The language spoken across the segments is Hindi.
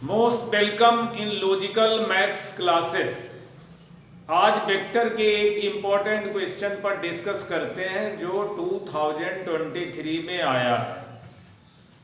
Most welcome in logical maths classes. आज वेक्टर के एक इम्पॉर्टेंट क्वेश्चन पर डिस्कस करते हैं जो 2023 में आया है।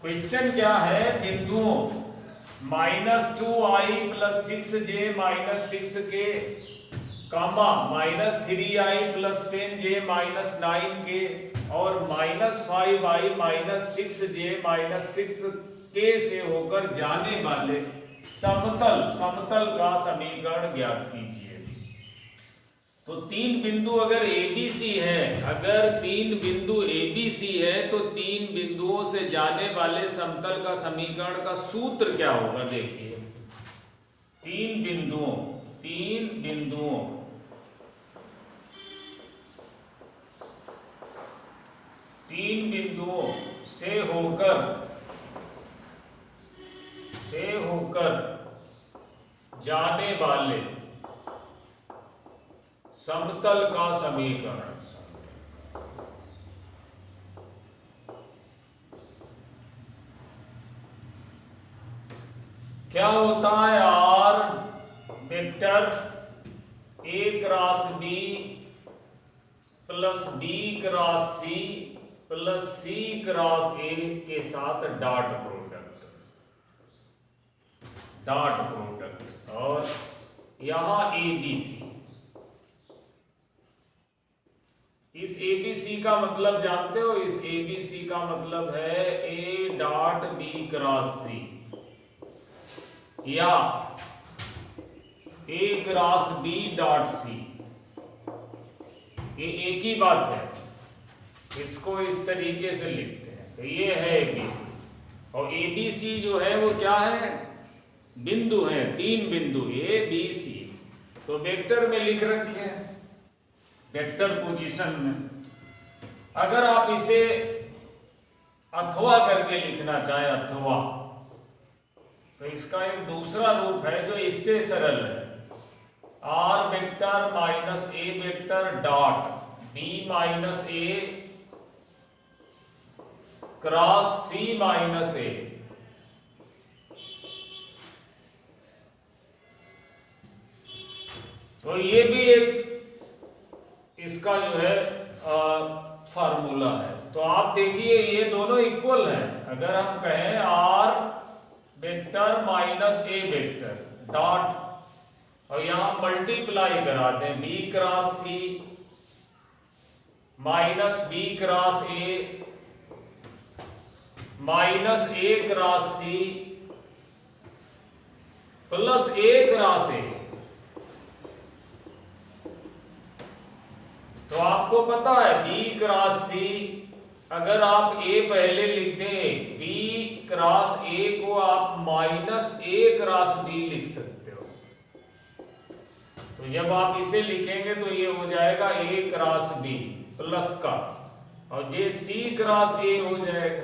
क्वेश्चन क्या है? बिंदुओं -2i + 6j - 6k, -3i + 10j - 9k और -5i - 6j - 6k से होकर जाने वाले समतल का समीकरण ज्ञात कीजिए। तो तीन बिंदु अगर ABC है, तो तीन बिंदुओं से जाने वाले समतल का समीकरण का सूत्र क्या होगा? देखिए, तीन बिंदुओं से होकर जाने वाले समतल का समीकरण। क्या होता है? R vector A cross B plus B cross C plus C cross A के साथ डॉट प्रोडक्ट और यहां ABC। इस ABC का मतलब जानते हो? इस ABC का मतलब है A dot B cross C या A cross B dot C। ये एक ही बात है, इसको इस तरीके से लिखते हैं। तो ये है ABC और ABC जो है वो क्या है? बिंदु है, तीन बिंदु A B C। तो वेक्टर में लिख रखे हैं, वेक्टर पोजीशन में। अगर आप इसे अथवा करके लिखना चाहे, अथवा, तो इसका एक दूसरा रूप है जो इससे सरल है। R vector minus A vector dot B minus A cross C minus A। तो ये भी एक इसका जो है फार्मूला है। तो आप देखिए ये दोनों इक्वल है। अगर हम कहें R vector minus A vector dot और यहां मल्टीप्लाई करा दें B cross C minus B cross A minus A cross C plus A cross A। तो आपको पता है B क्रॉस C, अगर आप A पहले लिख दें, B क्रॉस A को आप माइनस A क्रॉस B लिख सकते हो। तो जब आप इसे लिखेंगे तो ये हो जाएगा A क्रॉस B प्लस का, और ये C क्रॉस A हो जाएगा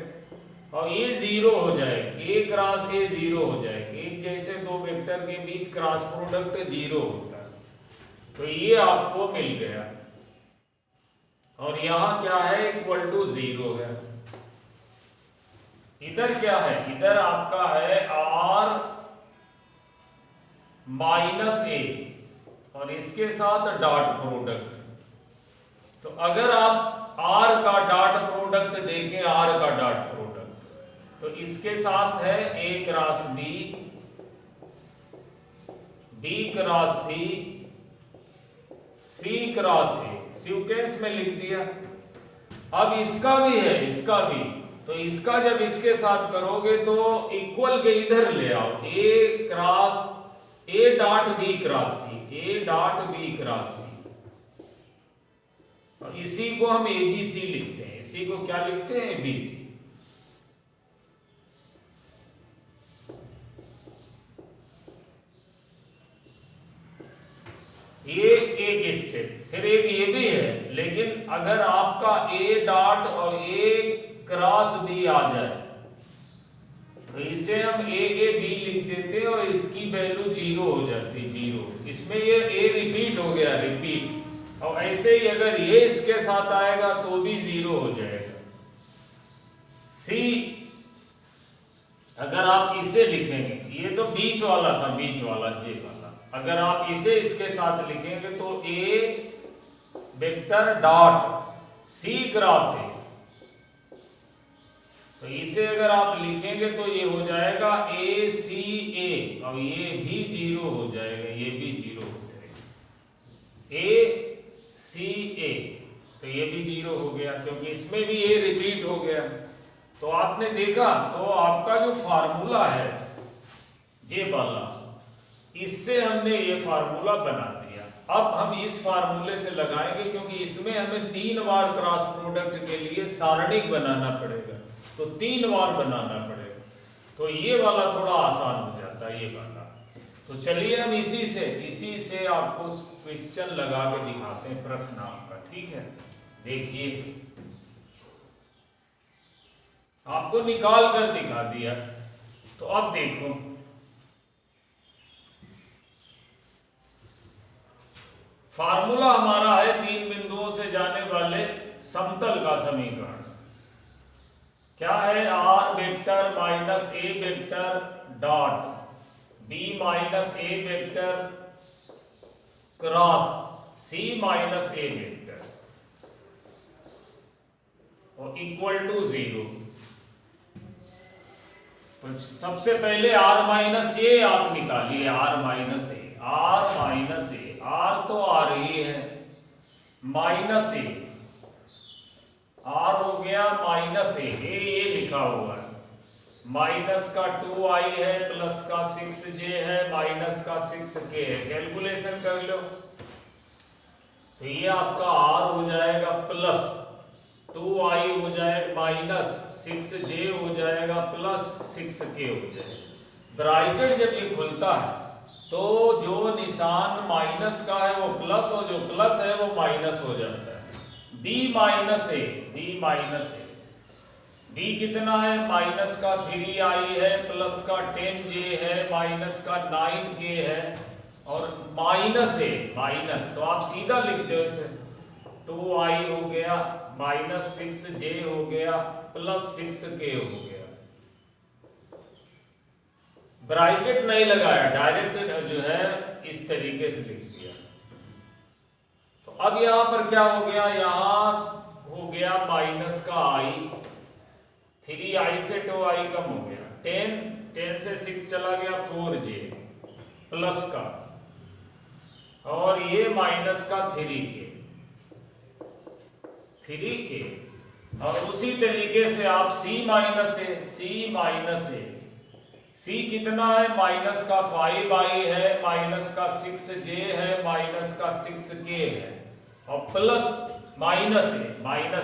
और ये जीरो हो जाएगा। A क्रॉस A जीरो हो जाएगा। एक जैसे दो वेक्टर के बीच क्रॉस प्रोडक्ट जीरो होता है। तो ये आपको मिल गया और यहां क्या है? इक्वल टू 0 है। इधर क्या है? इधर आपका है R माइनस A और इसके साथ डॉट प्रोडक्ट। तो अगर आप R का डॉट प्रोडक्ट देखें, R का डॉट प्रोडक्ट, तो इसके साथ है A cross B, B cross C, C cross A। Sequence में लिख दिया। अब इसका भी है, इसका भी। तो इसका जब इसके साथ करोगे तो इक्वल के इधर ले आओ, A cross A dot B cross C, A dot B cross C। और इसी को हम ABC लिखते हैं। इसी को क्या लिखते हैं? ABC। ये एक स्टेप। फिर एक ये भी है, लेकिन अगर आपका A डॉट और A क्रॉस B आ जाए तो इसे हम A B लिख देते हैं और इसकी वैल्यू 0 हो जाती, 0। इसमें ये A रिपीट हो गया, रिपीट। और ऐसे ही अगर ये इसके साथ आएगा तो भी 0 हो जाएगा। C अगर आप इसे लिखेंगे, ये तो बीच वाला था, बीच वाला जे वाला, अगर आप इसे इसके साथ लिखेंगे तो A vector dot C cross A, तो इसे अगर आप लिखेंगे तो ये हो जाएगा ए सी ए, और ये भी जीरो हो जाएगा, ये भी जीरो हो जाएगा, ए सी ए, तो ये भी जीरो हो गया क्योंकि इसमें भी ये रिपीट हो गया। तो आपने देखा, तो आपका जो फार्मूला है ये वाला, इससे हमने ये फार्मूला बना दिया। अब हम इस फार्मूले से लगाएंगे क्योंकि इसमें हमें 3 बार क्रॉस प्रोडक्ट के लिए सारणिक बनाना पड़ेगा, तो 3 बार बनाना पड़ेगा, तो ये वाला थोड़ा आसान हो जाता है, ये वाला। तो चलिए हम इसी से आपको क्वेश्चन लगा के दिखाते हैं, प्रश्न आपका, ठीक है। देखिए आपको निकाल कर दिखा दिया, तो अब देखो फार्मूला हमारा है 3 बिंदुओं से जाने वाले समतल का समीकरण। क्या है? R vector minus A vector dot B minus A vector cross C minus A vector और इक्वल टू 0। तो सबसे पहले r माइनस ए आप निकालिए, r माइनस ए, r माइनस ए, r तो आ रही है माइनस ए, r हो गया माइनस ए, ये लिखा हुआ है, माइनस का 2i है, प्लस का 6j है, माइनस का 6k है, कैलकुलेशन कर लो। तो ये आपका r हो जाएगा प्लस 2i हो जाएगा, माइनस 6j हो जाएगा, प्लस 6k हो जाएगा। ब्रैकेट जब ये खुलता है तो जो निशान माइनस का है वो प्लस, और जो प्लस है वो माइनस हो जाता है। b माइनस ए, b माइनस ए, b कितना है? माइनस का 3i है, प्लस का 10j है, माइनस का 9k है, और माइनस ए माइनस, तो आप सीधा लिखते हो इसे, 2i हो गया, माइनस 6j हो गया, प्लस 6k हो गया। ब्रैकेट नहीं लगाया, डायरेक्ट जो है इस तरीके से लिख दिया। तो अब यहां पर क्या हो गया? यहां हो गया माइनस का i, 3i से 2i कम हो गया, 10 से 6 चला गया, 4j प्लस का, और ये माइनस का 3k, और उसी तरीके से आप c माइनस ए, c कितना है? माइनस का 5i है, माइनस का 6j है, माइनस का 6k है, और प्लस माइनस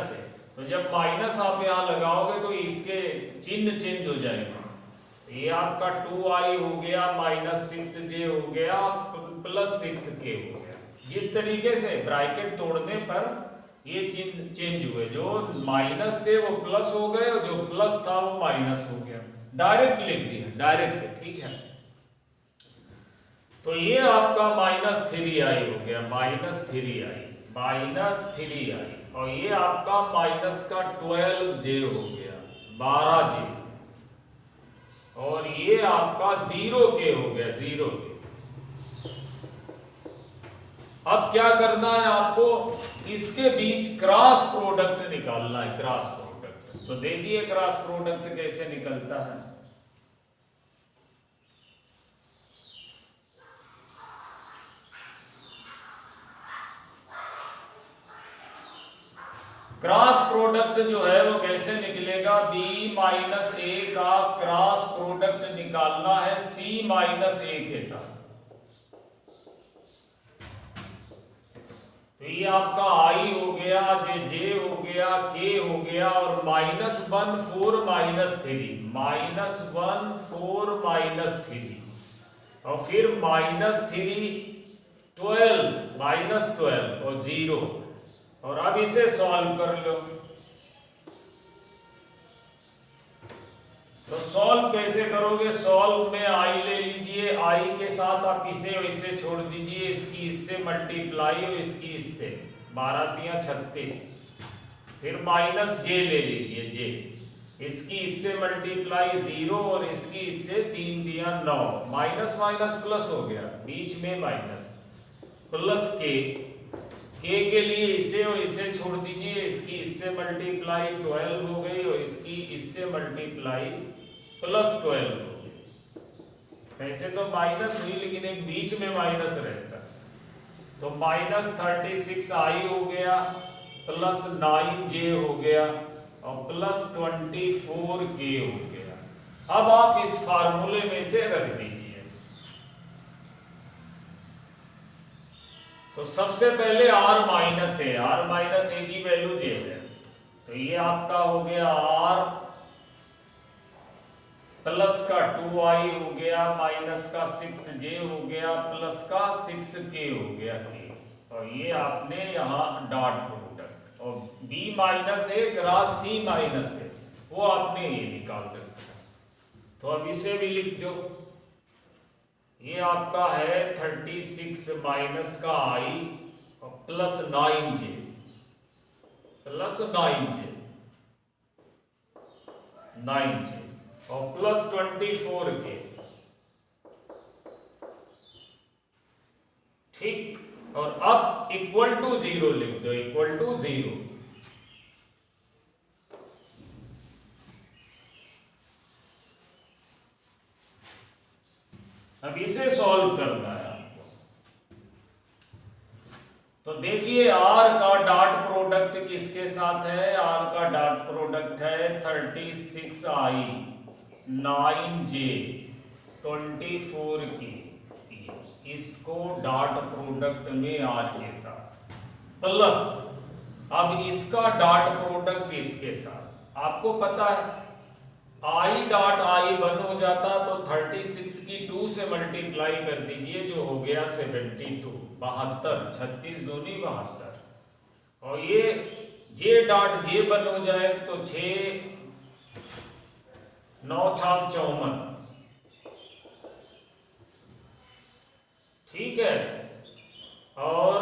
है। तो जब माइनस आप यहाँ लगाओगे तो इसके चिन्ह चेंज हो जाएगा। ये आपका 2i हो गया, माइनस 6j हो गया, प्लस 6k हो गया। जिस तरीके से ब्रैकेट तोड़ने पर ये चिन्ह चेंज हुए, जो माइनस थे वो प्लस हो गए, और जो प्लस था वो माइनस हो गया। डायरेक्ट लिख दिया, डायरेक्ट, ठीक है। तो ये आपका माइनस 3i हो गया, माइनस 3i, और ये आपका माइनस का 12j हो गया, 12j, और ये आपका 0k हो गया, 0k। अब क्या करना है आपको? इसके बीच क्रॉस प्रोडक्ट निकालना है, क्रॉस प्रोडक्ट। तो देखिए क्रॉस प्रोडक्ट कैसे निकलता है। क्रॉस प्रोडक्ट जो है वो कैसे निकलेगा? b माइनस ए का क्रॉस प्रोडक्ट निकालना है c माइनस ए के साथ। तो ये आपका i हो गया, j हो गया, k हो गया, और -1 4 -3, -1 4 -3, और फिर -3 12 और 0। और अब इसे सॉल्व कर लो। तो सॉल्व कैसे करोगे? सॉल्व में i ले लीजिए, i के साथ आप इसे और इसे छोड़ दीजिए, इसकी इससे मल्टीप्लाई और इसकी इससे, 12 × 36, फिर -j ले लीजिए, j, इसकी इससे मल्टीप्लाई 0 और इसकी इससे 3 दिया 9, माइनस माइनस प्लस हो गया, बीच में माइनस, प्लस के लिए इसे और इसे छोड़ दीजिए, इसकी इससे मल्टीप्लाई 12 हो गई और इसकी इससे मल्टीप्लाई प्लस 12 हो गई। वैसे तो माइनस हुई लेकिन एक बीच में माइनस रहता, तो माइनस 36i हो गया प्लस 9j हो गया और प्लस 24k हो गया। अब आप इस फार्मूले में से रख दीजिए। तो सबसे पहले r माइनस है, r माइनस ए की वैल्यू j है, तो ये आपका हो गया r प्लस का 2i हो गया माइनस का 6j हो गया प्लस का 6k हो गया k, और ये आपने यहाँ डॉट प्रोडक्ट, और b माइनस है क्रॉस c माइनस है वो आपने ये निकाल रखा। तो अब इसे भी लिख दो, ये आपका है 36 माइनस का i और प्लस 9j और प्लस 24k, ठीक। और अब इक्वल टू 0 लिख दो, इक्वल टू 0। अब इसे सॉल्व करना है आपको। तो देखिए r का डॉट प्रोडक्ट किसके साथ है, r का डॉट प्रोडक्ट है 36i 9j 24k, इसको डॉट प्रोडक्ट में r के साथ प्लस, अब इसका डॉट प्रोडक्ट इसके साथ। आपको पता है i डॉट i 1 हो जाता तो 36 की 2 से मल्टीप्लाई कर दीजिए जो हो गया 72, 72, 36 दूनी 72, और ये j डॉट j 1 हो जाए तो 6 9 छाक 54, ठीक है। और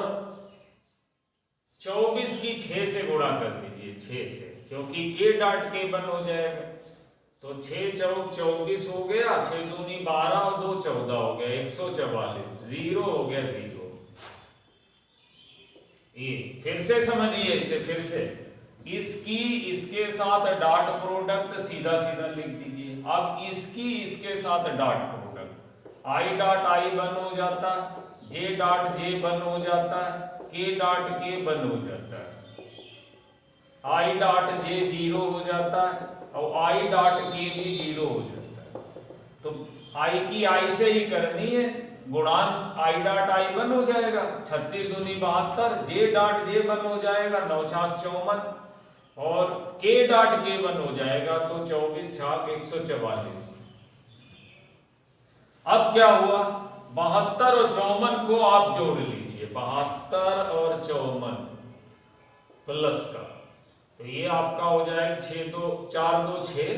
24 की 6 से गुणा कर दीजिए, 6 से, क्योंकि k डॉट k 1 हो जाएगा, तो 6 चौक 24 हो गया, 6 दूनी 12 और 2 14 हो गया 144, 0 हो गया 0। ये फिर से समझिए इसे, फिर से इसकी इसके साथ डॉट प्रोडक्ट सीधा सीधा लिख दीजिए। अब इसकी इसके साथ dot product, i dot i 1 हो जाता, j डॉट j 1 हो जाता, k डॉट k 1 हो जाता, i डॉट j 0 हो जाता और i डॉट k भी 0 हो जाता है। तो i की i से ही करनी है, गुणांक i डॉट i 1 हो जाएगा, 36 दूनी 72, j डॉट j 1 हो जाएगा 9 छाक 54 और k डॉट k 1 हो जाएगा तो 24 छाक 144। अब क्या हुआ, 72 और 54 को आप जोड़ लीजिए, 72 और 54 प्लस का, तो ये आपका हो जाएगा 6 2 4 2 6,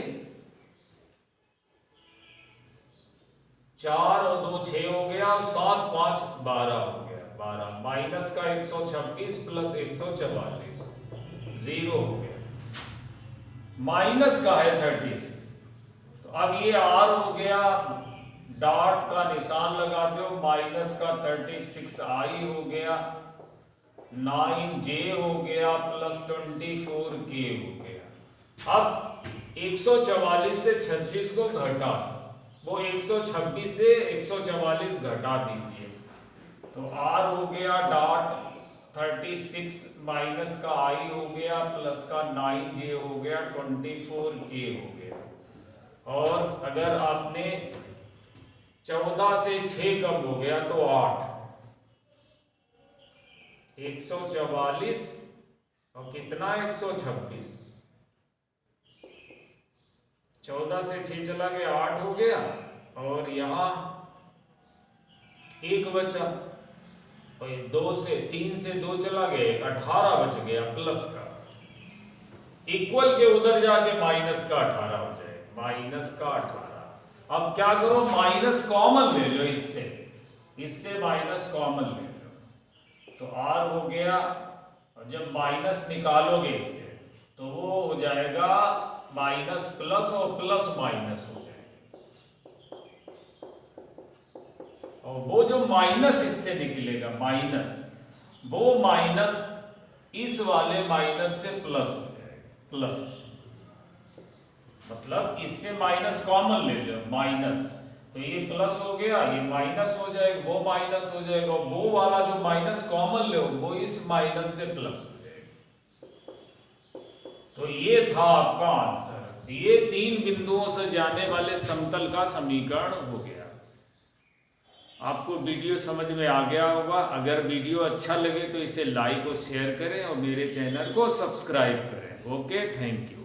4 और 2 6 हो गया और 7 5 12 हो गया, 12 माइनस का 126 प्लस 144, 0 हो गया, माइनस का है 36। तो अब ये r हो गया, डॉट का निशान लगा दो, माइनस का 36i हो गया, 9j हो गया प्लस 24k हो गया। अब 144 से 36 को घटा, वो 126 से 144 घटा दीजिए, तो r हो गया डॉट 36 माइनस का i हो गया प्लस का 9j हो गया 24k हो गया। और अगर आपने 14 से 6 कम हो गया तो 8, 144 और कितना 126, 14 से 6 चला गया 8 हो गया और यहाँ 1 बचा, और 2 से 3 से 2 चला गया 18 बच गया प्लस का, इक्वल के उधर जाके माइनस का 18 हो जाए, माइनस का 18। अब क्या करो, माइनस कॉमन ले लो, इससे माइनस कॉमन ले लो, तो r हो गया, और जब माइनस निकालोगे इससे तो वो हो जाएगा माइनस प्लस और प्लस माइनस हो जाएगा, और वो जो माइनस इससे निकलेगा माइनस, वो माइनस इस वाले माइनस से प्लस हो जाएगा, प्लस मतलब इससे माइनस कॉमन ले लो माइनस, तो ये प्लस हो गया, ये माइनस हो जाएगा, वो माइनस हो जाएगा, वो वाला जो माइनस कॉमन ले वो इस माइनस से प्लस हो जाएगा। तो ये था आपका आंसर। ये 3 बिंदुओं से जाने वाले समतल का समीकरण हो गया। आपको वीडियो समझ में आ गया होगा। अगर वीडियो अच्छा लगे तो इसे लाइक और शेयर करें और मेरे चैनल को सब्सक्राइब करें। Okay, thank you.